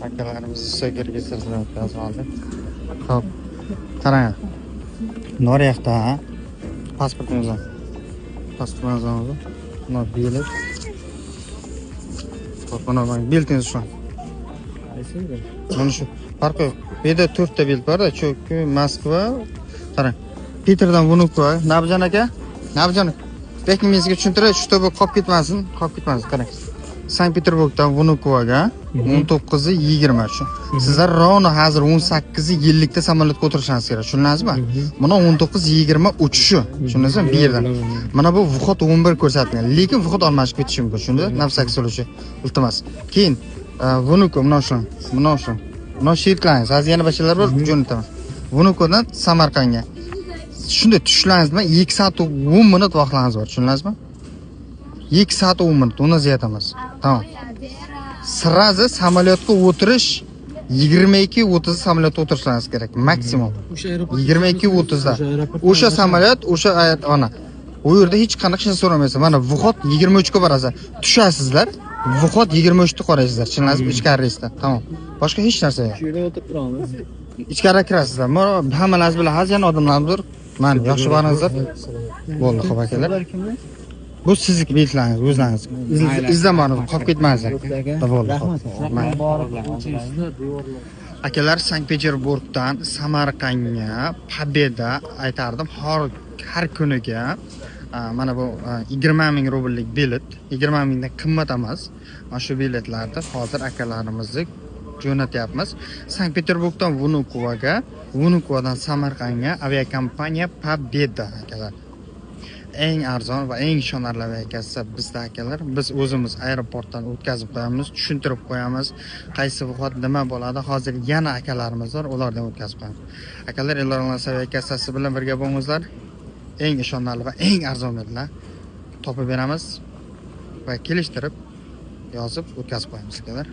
Akalarimiz Kirgizistondan o'tkazib oldik. Xo'p, qarang. Noryoqda pasportimiz. Pasportimiz. Mana bilet. Xo'p, mana biletingiz shu. Mana shu. Farqi yo'q. Bu yerda 4 ta bilet bor-da, Cho'ki, Moskva. Qarang. Peterdan Vnukovo, Nabjan aka. Nabjan. Bekingizga tushuntirib, shu to'g'ri qolib ketmasin, qarang. Sankt-Peterburgdan Vnukovoga 19:20 shu. Sizlar ravno hozir 18:50 da samolyotga o'tirishingiz kerak, tushundingizmi? Mana 19:20 uchishi, tushundingizmi? Bu yerdan. Mana bu vhod 11 ko'rsatilgan, lekin vhod almashib ketishi mumkin, tushundingizmi? Nafsak sulushi. Iltimos. Keyin Vnukovo mana shu. Mana shirklangiz, hozir yana boshqalar bor, jo'nataman. Vnukovodan Samarqandga. Shunday tushlaringizmi? 2 soat 10 minut vaqtingiz bor, tushundingizmi? 2 soat 10 minut, uni ziyat emas. Tamam. Sirazi samolyotga o'tirish 22:30 samolyotga o'tirishingiz kerak, maksimum. 22:30 da. O'sha samolyot, o'sha ana. U yerda hech qanaqa narsa so'ramaysiz. Mana vhod 23 ga borasiz. Tushasizlar. Vhod 23 da qoraysizlar. Tushundingizmi? Ichkari reysda. Tamam. Boshqa hech narsa yo'q. Shu yerga o'tirib turamiz. Ichkari kirasizlar. Mana hammangiz bilan hozir odamlarimiz bor. Mana yaxshi boringizlar. Bo'ldi, xo'p akalar. Bu sizniki biletlaringiz, o'zlaringiz. Izlamangiz, qolib ketmangizlar. Bo'ldi. Akalar, Sankt-Peterburgdan Samarqandga Pobeda aytardim, har kuniga mana bu 20 ming rubllik bilet, 20 mingdan qimmat emas. Mana shu biletlarni hozir akalarimizni jo'natyapmiz. Sankt-Peterburgdan Vnukovoga, Vnukovodan Samarqandga aviakompaniya Pobeda akalar. Eng arzon va eng ishonarli aviakassa bizda akalar. Biz o'zimiz aeroportdan o'tkazib qo'yamiz, tushuntirib qo'yamiz, qaysi vaqt nima bo'ladi. Hozir yana akalarimiz bor, ulardan o'tkazib qo'yamiz. Akalar, Elorons aviakassasi bilan birga bo'lingizlar. Eng ishonarli va eng arzon biletlar topib beramiz va kelishtirib yozib o'tkazib qo'yamiz akalar.